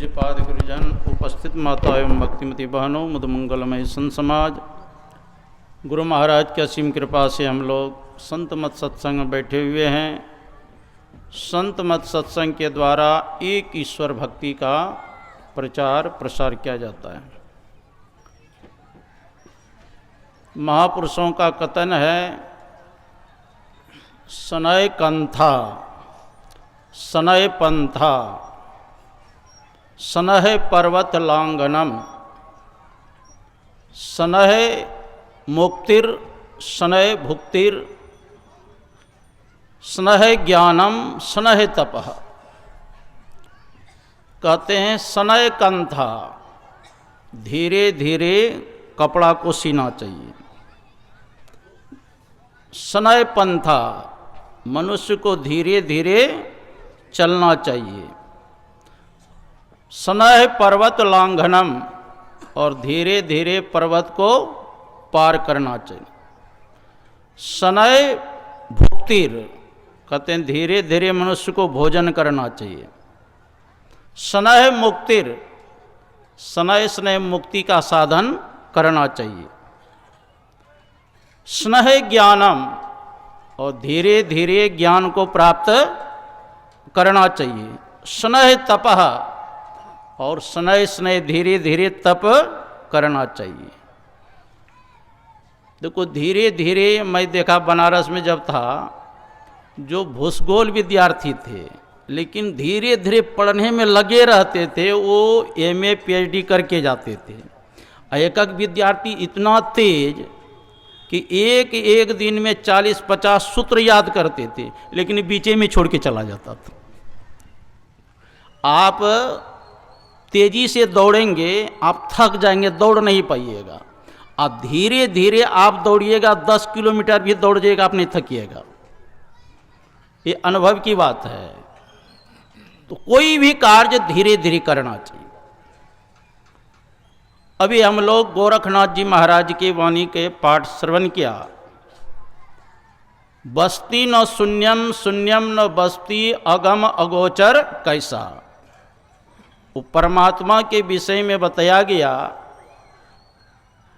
पूज्यपाद गुरुजन, उपस्थित माता एवं भक्तिमती बहनों, मधुमंगलमय संत समाज, गुरु महाराज की असीम कृपा से हम लोग संत मत सत्संग में बैठे हुए हैं। संत मत सत्संग के द्वारा एक ईश्वर भक्ति का प्रचार प्रसार किया जाता है। महापुरुषों का कथन है, सनय कंथा सनय पंथा सनह पर्वत लांगनम सनह मुक्तिर सनय भुक्तिर सनह ज्ञानम सनह तपः। कहते हैं सनय कंथा, धीरे धीरे कपड़ा को सीना चाहिए। सनय पंथा, मनुष्य को धीरे धीरे चलना चाहिए। सनह पर्वत लांघनम, और धीरे धीरे पर्वत को पार करना चाहिए। सनय भुक्तिर, कहते हैं धीरे धीरे मनुष्य को भोजन करना चाहिए। सनह मुक्तिर, सनय स्नेह मुक्ति का साधन करना चाहिए। स्नेह ज्ञानम, और धीरे धीरे ज्ञान को प्राप्त करना चाहिए। स्नेह तपः, और स्नेह स्नेह धीरे धीरे तप करना चाहिए। देखो धीरे धीरे, मैं देखा बनारस में जब था, जो भूसगोल विद्यार्थी थे लेकिन धीरे धीरे पढ़ने में लगे रहते थे, वो एमए पीएचडी करके जाते थे। एक एक विद्यार्थी इतना तेज कि एक एक दिन में 40-50 सूत्र याद करते थे, लेकिन बीचे में छोड़ के चला जाता था। आप तेजी से दौड़ेंगे, आप थक जाएंगे, दौड़ नहीं पाइएगा। आप धीरे धीरे आप दौड़िएगा, 10 किलोमीटर भी दौड़ जाइएगा, आप नहीं थकिएगा। ये अनुभव की बात है। तो कोई भी कार्य धीरे धीरे करना चाहिए। अभी हम लोग गोरखनाथ जी महाराज की वाणी के पाठ श्रवण किया। बस्ती न शून्यम शून्यम न बस्ती, अगम अगोचर कैसा। वो परमात्मा के विषय में बताया गया,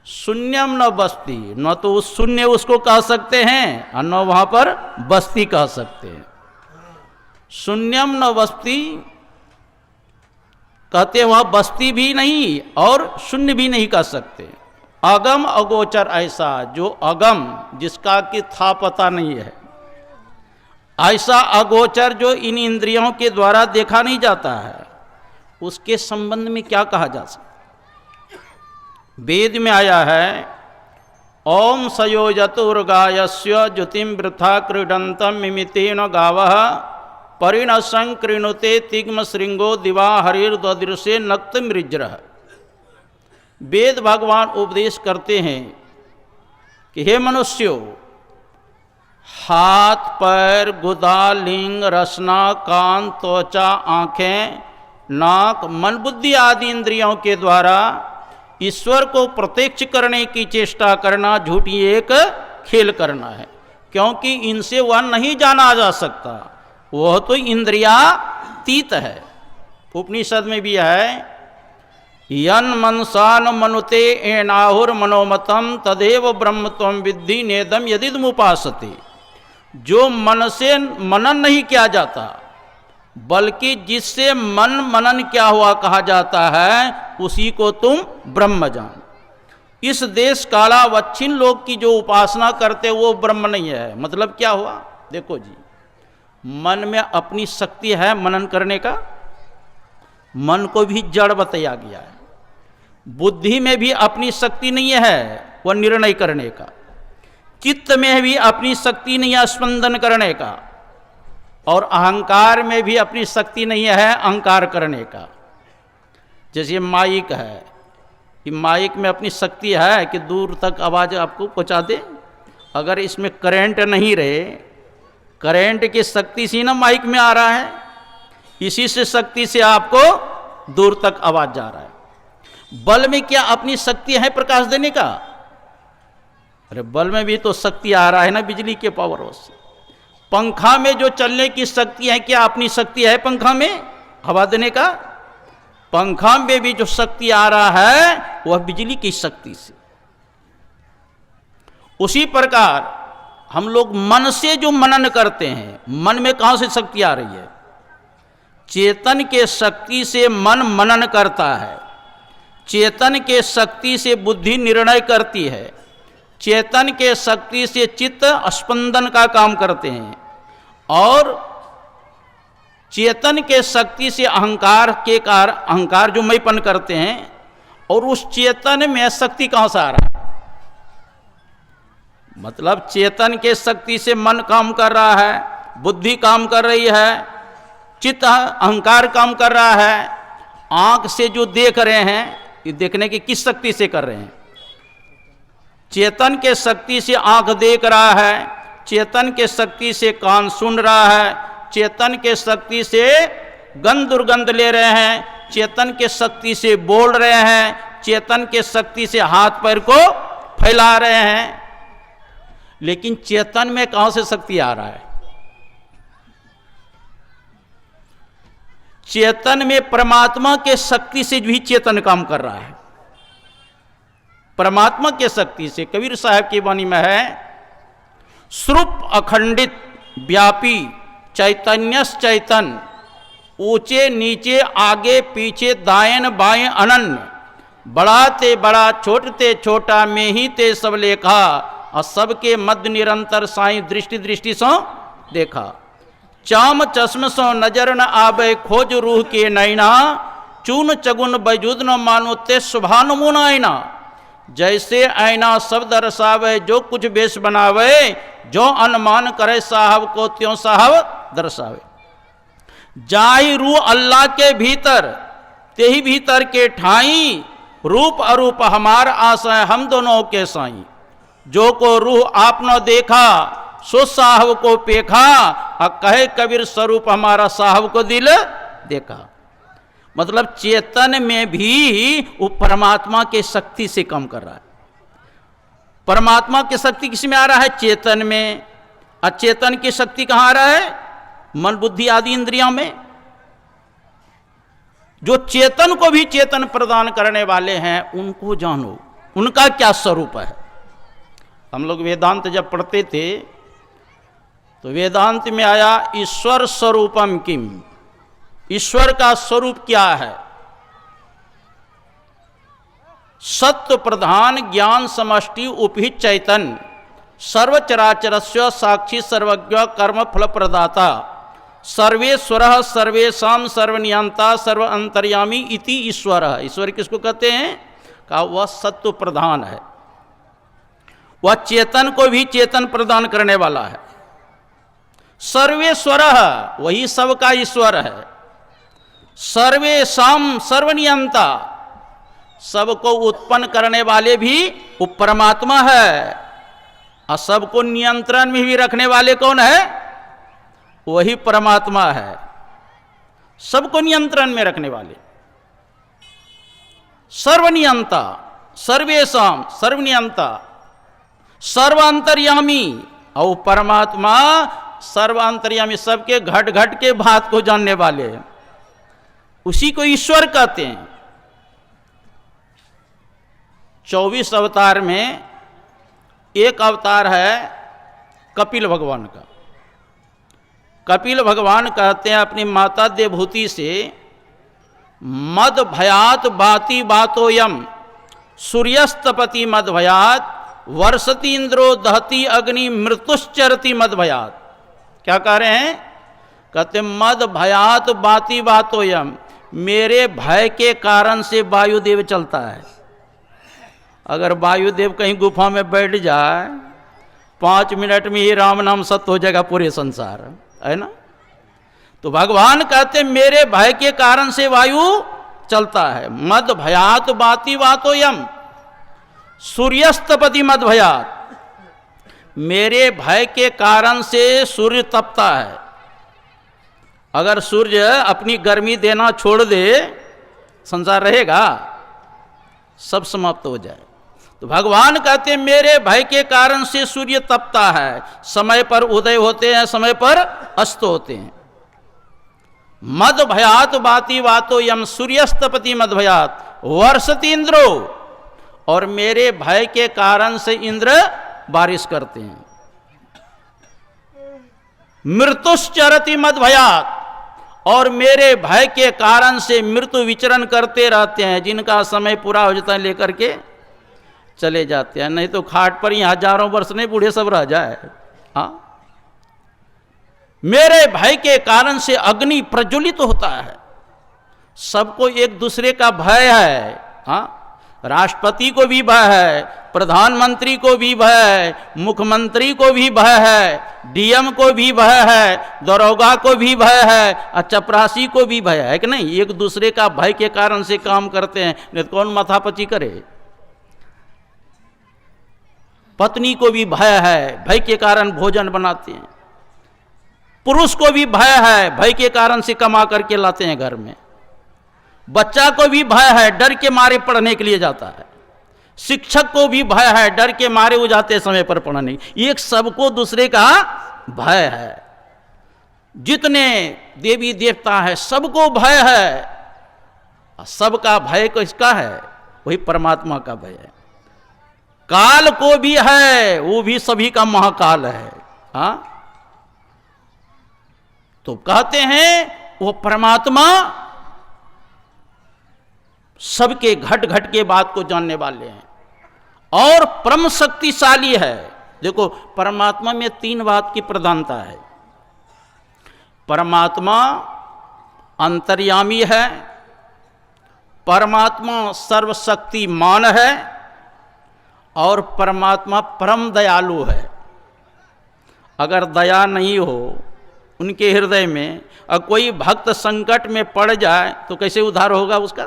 शून्यम न बस्ती, न तो उस शून्य उसको कह सकते हैं और न वहां पर बस्ती कह सकते हैं। शून्यम न बस्ती, कहते हैं वहां बस्ती भी नहीं और शून्य भी नहीं कह सकते। अगम अगोचर ऐसा, जो अगम, जिसका कि था पता नहीं है, ऐसा अगोचर जो इन इंद्रियों के द्वारा देखा नहीं जाता है, उसके संबंध में क्या कहा जा सकता। वेद में आया है, ओम सयोजतुर्गायस्य ज्योतिम वृथा क्रीडंतम मिमितेन गावः परिणसं कृणुते तिग्म श्रृंगो दिवा हरिर्दृशे नक्त मृज्रः। वेद भगवान उपदेश करते हैं कि हे मनुष्यों, हाथ पैर गुदा लिंग रसना कान त्वचा आंखें नाक मन बुद्धि आदि इंद्रियों के द्वारा ईश्वर को प्रत्यक्ष करने की चेष्टा करना झूठी एक खेल करना है, क्योंकि इनसे वह नहीं जाना जा सकता, वह तो इंद्रियातीत है। उपनिषद में भी है, यन मनसान मनुते एनाहुर मनोमतम तदेव ब्रह्म त्वं विद्धि नेदम यदिदमुपासते। जो मन से मनन नहीं किया जाता, बल्कि जिससे मन मनन क्या हुआ कहा जाता है, उसी को तुम ब्रह्म जान। इस देश कालावच्छिन्न लोग की जो उपासना करते वो ब्रह्म नहीं है। मतलब क्या हुआ, देखो जी, मन में अपनी शक्ति है मनन करने का, मन को भी जड़ बताया गया है। बुद्धि में भी अपनी शक्ति नहीं है वह निर्णय करने का। चित्त में भी अपनी शक्ति नहीं है स्पंदन करने का, और अहंकार में भी अपनी शक्ति नहीं है अहंकार करने का। जैसे माइक है, कि माइक में अपनी शक्ति है कि दूर तक आवाज़ आपको पहुंचा दे। अगर इसमें करंट नहीं रहे, करंट की शक्ति से ना माइक में आ रहा है, इसी से शक्ति से आपको दूर तक आवाज़ जा रहा है। बल्ब में क्या अपनी शक्ति है प्रकाश देने का? अरे बल्ब में भी तो शक्ति आ रहा है ना बिजली के पावर से। पंखा में जो चलने की शक्ति है, क्या अपनी शक्ति है पंखा में हवा देने का? पंखा में भी जो शक्ति आ रहा है वह बिजली की शक्ति से। उसी प्रकार हम लोग मन से जो मनन करते हैं, मन में कहां से शक्ति आ रही है? चेतन के शक्ति से मन मनन करता है, चेतन के शक्ति से बुद्धि निर्णय करती है, चेतन के शक्ति से चित्त स्पंदन का काम करते हैं, और चेतन के शक्ति से अहंकार जो मैपन करते हैं। और उस चेतन में शक्ति कहां से आ रहा है? मतलब चेतन के शक्ति से मन काम कर रहा है, बुद्धि काम कर रही है, चित्त अहंकार काम कर रहा है। आंख से जो देख रहे हैं, ये देखने की किस शक्ति से कर रहे हैं? चेतन के शक्ति से आंख देख रहा है, चेतन के शक्ति से कान सुन रहा है, चेतन के शक्ति से गंध दुर्गंध ले रहे हैं, चेतन के शक्ति से बोल रहे हैं, चेतन के शक्ति से हाथ पैर को फैला रहे हैं। लेकिन चेतन में कहां से शक्ति आ रहा है? चेतन में परमात्मा के शक्ति से भी चेतन काम कर रहा है, परमात्मा के शक्ति से। कबीर साहब की वाणी में है, स्वरूप अखंडित व्यापी चैतन्यस चैतन, ऊंचे नीचे आगे पीछे दाएं बाएं अनन्य, बड़ा ते बड़ा छोट ते छोटा में ही ते सब लेखा, और सबके मध्य निरंतर साई दृष्टि दृष्टि सो देखा। चाम चश्म सो नजर न आवे खोज रूह के नैना, चून चगुन बैजूद न मानो ते शुभानुमुन आईना। जैसे आईना सब दर्शावे जो कुछ बेश बनावे, जो अनुमान करे साहब को त्यों साहब दर्शावे। जाई रूह अल्लाह के भीतर, तेही भीतर के ठाई, रूप अरूप हमार आशय हम दोनों के साई। जो को रूह आप न देखा, सो साहब को पेखा, और कहे कबीर स्वरूप हमारा साहब को दिल देखा। मतलब चेतन में भी वो परमात्मा के शक्ति से काम कर रहा है। परमात्मा की शक्ति किस में आ रहा है? चेतन में। अचेतन की शक्ति कहां आ रहा है? मन बुद्धि आदि इंद्रियों में। जो चेतन को भी चेतन प्रदान करने वाले हैं, उनको जानो, उनका क्या स्वरूप है। हम लोग वेदांत जब पढ़ते थे तो वेदांत में आया ईश्वर स्वरूपम किम, ईश्वर का स्वरूप क्या है? सत्व प्रधान ज्ञान समष्टि उपहित चैतन, सर्वचराचरस्य साक्षी सर्वज्ञ कर्म फल प्रदाता, सर्वेश्वरः सर्वेषां सर्वनियंता सर्व अंतर्यामी इति ईश्वर। ईश्वर किसको कहते हैं? कहा वह सत्व प्रधान है, वह चेतन को भी चेतन प्रदान करने वाला है। सर्वेश्वरः वही सबका ईश्वर है, सर्वेषां सर्वनियंता सबको उत्पन्न करने वाले भी वो परमात्मा है, और सबको नियंत्रण में भी रखने वाले कौन है? वही परमात्मा है, सबको नियंत्रण में रखने वाले। सर्वनियंता, सर्वेषां सर्वनियंता, सर्वांतर्यामी, और परमात्मा सर्वांतर्यामी, सबके घट घट के बात को जानने वाले हैं, उसी को ईश्वर कहते हैं। 24 अवतार में एक अवतार है कपिल भगवान का। कपिल भगवान कहते हैं अपनी माता देवहूति से, मद भयात बाति बातोयम सूर्यस्तपति मद भयात, वर्षति इंद्रो दहति अग्नि मृत्युश्चरति मद भयात। क्या कह रहे हैं? कहते मद भयात बाति बातोयम, मेरे भय के कारण से वायुदेव चलता है। अगर वायुदेव कहीं गुफा में बैठ जाए, 5 मिनट में ही राम नाम सत्य हो जाएगा पूरे संसार, है ना। तो भगवान कहते मेरे भय के कारण से वायु चलता है। मद भयात बाति बातोयम सूर्यस्तपति मद भयात, मेरे भय के कारण से सूर्य तपता है। अगर सूर्य अपनी गर्मी देना छोड़ दे, संसार रहेगा? सब समाप्त हो जाए। तो भगवान कहते मेरे भय के कारण से सूर्य तपता है, समय पर उदय होते हैं, समय पर अस्त होते हैं। मद भयात बाती वातो यम सूर्यस्तपति मद भयात वर्षति इंद्रो, और मेरे भय के कारण से इंद्र बारिश करते हैं। मृत्युश्चरति मद भयात, और मेरे भय के कारण से मृत्यु विचरण करते रहते हैं, जिनका समय पूरा हो जाता है लेकर के चले जाते हैं, नहीं तो खाट पर ही हजारों वर्ष नहीं बूढ़े सब रह जाए। हाँ, मेरे भय के कारण से अग्नि प्रज्वलित होता है। सबको एक दूसरे का भय है। हाँ, राष्ट्रपति को भी भय है, प्रधानमंत्री को भी भय है, मुख्यमंत्री को भी भय है, डीएम को भी भय है, दरोगा को भी भय है, और चपरासी को भी भय है कि नहीं? एक दूसरे का भय के कारण से काम करते हैं, नहीं तो कौन माथापच्ची करे। पत्नी को भी भय है, भय के कारण भोजन बनाते हैं। पुरुष को भी भय है, भय के कारण से कमा करके लाते हैं घर में। बच्चा को भी भय है, डर के मारे पढ़ने के लिए जाता है। शिक्षक को भी भय है, डर के मारे वो जाते समय पर पढ़ने। एक सबको दूसरे का भय है। जितने देवी देवता है सबको भय है। सबका भय किसका है? वही परमात्मा का भय है। काल को भी है, वो भी सभी का महाकाल है। हाँ, तो कहते हैं वो परमात्मा सबके घट घट के बात को जानने वाले हैं और परम शक्तिशाली है। देखो, परमात्मा में तीन बात की प्रधानता है। परमात्मा अंतर्यामी है, परमात्मा सर्वशक्तिमान है, और परमात्मा परम दयालु है। अगर दया नहीं हो उनके हृदय में, और कोई भक्त संकट में पड़ जाए तो कैसे उद्धार होगा उसका?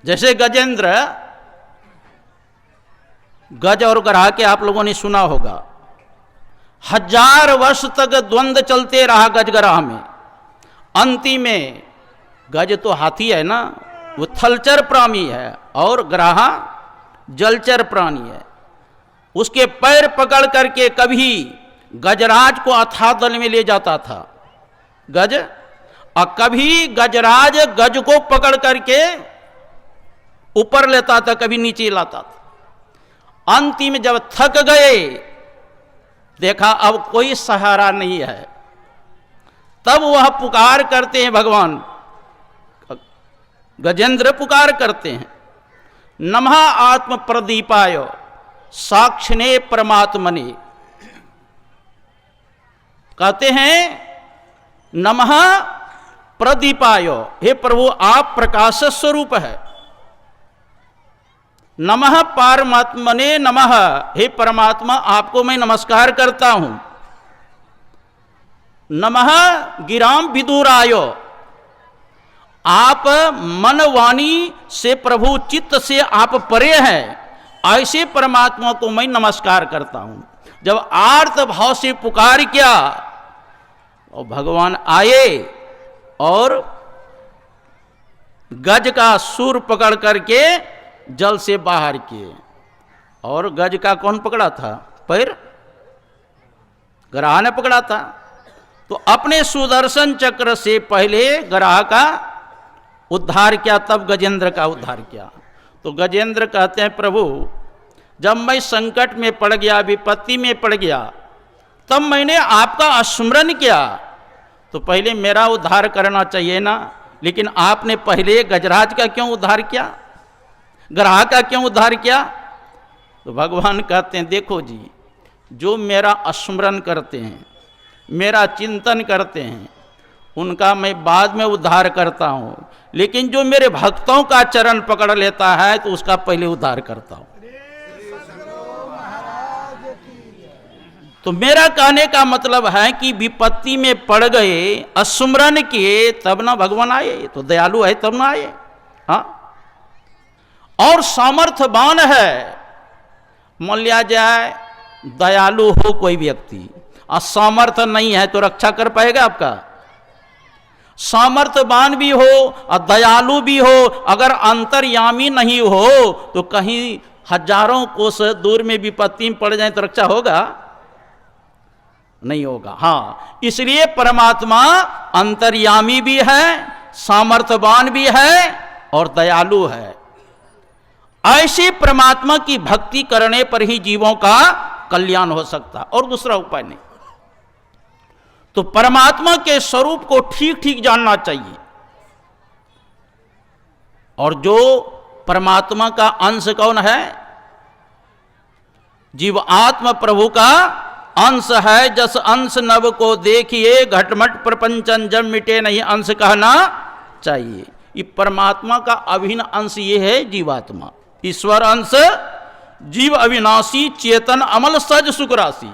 जैसे गजेंद्र, गज और ग्रह के आप लोगों ने सुना होगा, 1000 वर्ष तक द्वंद्व चलते रहा गज ग्रह में। अंतिम में गज तो हाथी है ना, वो थलचर प्राणी है, और ग्रह जलचर प्राणी है। उसके पैर पकड़ करके कभी गजराज को अथाह दल में ले जाता था गज, और कभी गजराज गज को पकड़ करके ऊपर लेता था, कभी नीचे लाता था। अंतिम जब थक गए, देखा अब कोई सहारा नहीं है, तब वह पुकार करते हैं, भगवान गजेंद्र पुकार करते हैं, नमः आत्म प्रदीपाय साक्षिणे परमात्मने। कहते हैं नमः प्रदीपाय, हे प्रभु आप प्रकाश स्वरूप है। नमः परमात्मने नमः, हे परमात्मा आपको मैं नमस्कार करता हूं। नमः गिराम विदुराय, आप मन वाणी से प्रभु चित्त से आप परे हैं, ऐसे परमात्मा को मैं नमस्कार करता हूं। जब आर्त भाव से पुकार किया और भगवान आए और गज का सूर पकड़ करके जल से बाहर किए। और गज का कौन पकड़ा था? पैर ग्रह ने पकड़ा था। तो अपने सुदर्शन चक्र से पहले ग्रह का उद्धार किया, तब गजेंद्र का उद्धार किया। तो गजेंद्र कहते हैं प्रभु जब मैं संकट में पड़ गया, विपत्ति में पड़ गया, तब मैंने आपका स्मरण किया, तो पहले मेरा उद्धार करना चाहिए ना, लेकिन आपने पहले गजराज का क्यों उद्धार किया, ग्रह का क्यों उद्धार किया? तो भगवान कहते हैं देखो जी, जो मेरा स्मरण करते हैं, मेरा चिंतन करते हैं, उनका मैं बाद में उद्धार करता हूँ, लेकिन जो मेरे भक्तों का चरण पकड़ लेता है तो उसका पहले उद्धार करता हूँ। तो मेरा कहने का मतलब है कि विपत्ति में पड़ गए, स्मरण किए, तब ना भगवान आए। तो दयालु है तब ना आए। हाँ, और सामर्थ्यवान है। मान लिया जाए दयालु हो कोई व्यक्ति और सामर्थ्य नहीं है तो रक्षा कर पाएगा आपका? सामर्थ्यवान भी हो और दयालु भी हो, अगर अंतर्यामी नहीं हो तो कहीं हजारों कोस दूर में विपत्ति में पड़ जाए तो रक्षा होगा? नहीं होगा। हाँ, इसलिए परमात्मा अंतर्यामी भी है, सामर्थ्यवान भी है और दयालु है। ऐसे परमात्मा की भक्ति करने पर ही जीवों का कल्याण हो सकता, और दूसरा उपाय नहीं। तो परमात्मा के स्वरूप को ठीक ठीक जानना चाहिए। और जो परमात्मा का अंश कौन है? जीव आत्मा प्रभु का अंश है। जस अंश नव को देखिए, घटमट प्रपंचन जब मिटे नहीं अंश कहना चाहिए। ये परमात्मा का अभिन्न अंश ये है जीवात्मा। ईश्वर अंश जीव अविनाशी चेतन अमल सज सुख राशि।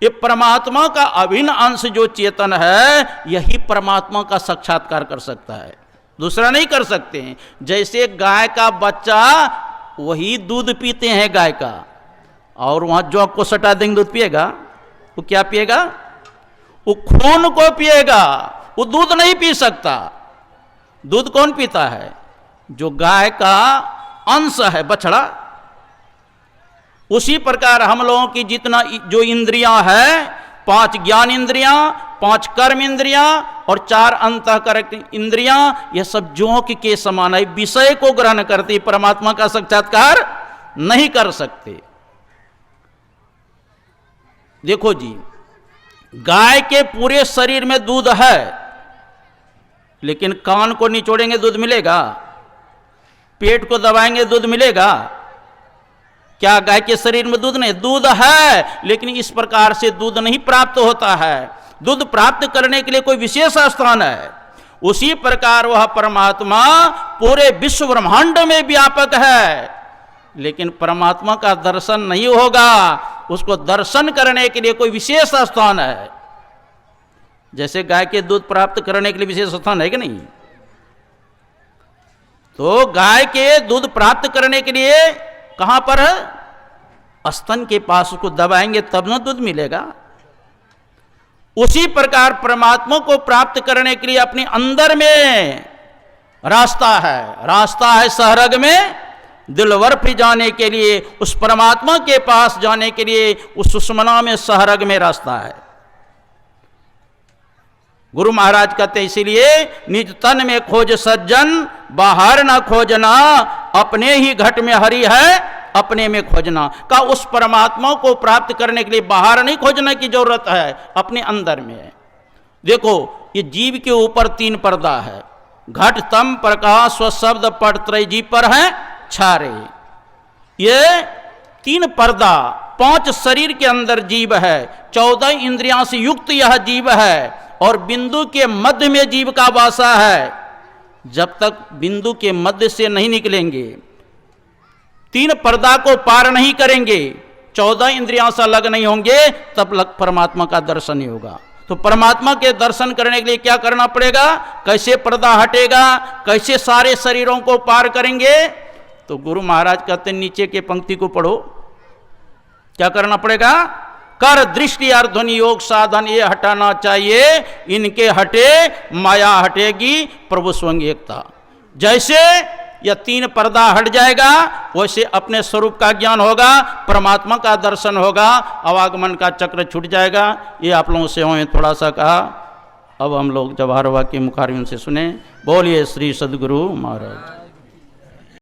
ये परमात्मा का अभिन्न अंश जो चेतन है, यही परमात्मा का साक्षात्कार कर सकता है, दूसरा नहीं कर सकते हैं। जैसे गाय का बच्चा वही दूध पीते हैं गाय का, और वहां जो आपको सटा देंगे दूध पिएगा, वो क्या पिएगा? वो खून को पिएगा, वो दूध नहीं पी सकता। दूध कौन पीता है? जो गाय का अंश है, बछड़ा। उसी प्रकार हम लोगों की जितना जो इंद्रियां है, 5 ज्ञान इंद्रियां, 5 कर्म इंद्रियां और 4 अंतःकरण इंद्रियां, यह सब जोंक के समान है, विषय को ग्रहण करती, परमात्मा का साक्षात्कार नहीं कर सकते। देखो जी, गाय के पूरे शरीर में दूध है, लेकिन कान को निचोड़ेंगे दूध मिलेगा? पेट को दबाएंगे दूध मिलेगा? क्या गाय के शरीर में दूध नहीं? दूध है, लेकिन इस प्रकार से दूध नहीं प्राप्त होता है। दूध प्राप्त करने के लिए कोई विशेष स्थान है। उसी प्रकार वह परमात्मा पूरे विश्व ब्रह्मांड में व्यापक है, लेकिन परमात्मा का दर्शन नहीं होगा। उसको दर्शन करने के लिए कोई विशेष स्थान है। जैसे गाय के दूध प्राप्त करने के लिए विशेष स्थान है कि नहीं? तो गाय के दूध प्राप्त करने के लिए कहां पर है? स्तन के पास उसको दबाएंगे तब ना दूध मिलेगा। उसी प्रकार परमात्मा को प्राप्त करने के लिए अपने अंदर में रास्ता है। रास्ता है सहरग में दिलवर फिर जाने के लिए, उस परमात्मा के पास जाने के लिए उस सुषमना में सहरग में रास्ता है। गुरु महाराज कहते इसीलिए निज तन में खोज सज्जन, बाहर ना खोजना, अपने ही घट में हरि है, अपने में खोजना। का उस परमात्मा को प्राप्त करने के लिए बाहर नहीं खोजने की जरूरत है, अपने अंदर में है। देखो, ये जीव के ऊपर 3 पर्दा है। घट तम प्रकाश स्व शब्द पट त्रय जीव पर है छारे। ये 3 पर्दा 5 शरीर के अंदर जीव है, 14 इंद्रियां से युक्त यह जीव है, और बिंदु के मध्य में जीव का वासा है। जब तक बिंदु के मध्य से नहीं निकलेंगे, 3 पर्दा को पार नहीं करेंगे, 14 इंद्रियां से अलग नहीं होंगे, तब परमात्मा का दर्शन ही होगा। तो परमात्मा के दर्शन करने के लिए क्या करना पड़ेगा? कैसे पर्दा हटेगा? कैसे सारे शरीरों को पार करेंगे? तो गुरु महाराज कहते हैं नीचे के पंक्ति को पढ़ो। क्या करना पड़ेगा? कर दृष्टि और ध्वनि योग साधन ये हटाना चाहिए, इनके हटे माया हटेगी, प्रभु स्वयं एकता। जैसे यह 3 पर्दा हट जाएगा, वैसे अपने स्वरूप का ज्ञान होगा, परमात्मा का दर्शन होगा, आवागमन का चक्र छूट जाएगा। ये आप लोगों से हमें थोड़ा सा कहा। अब हम लोग जवाहर वाक्य मुखारविंद से सुने। बोलिए श्री सद्गुरु महाराज।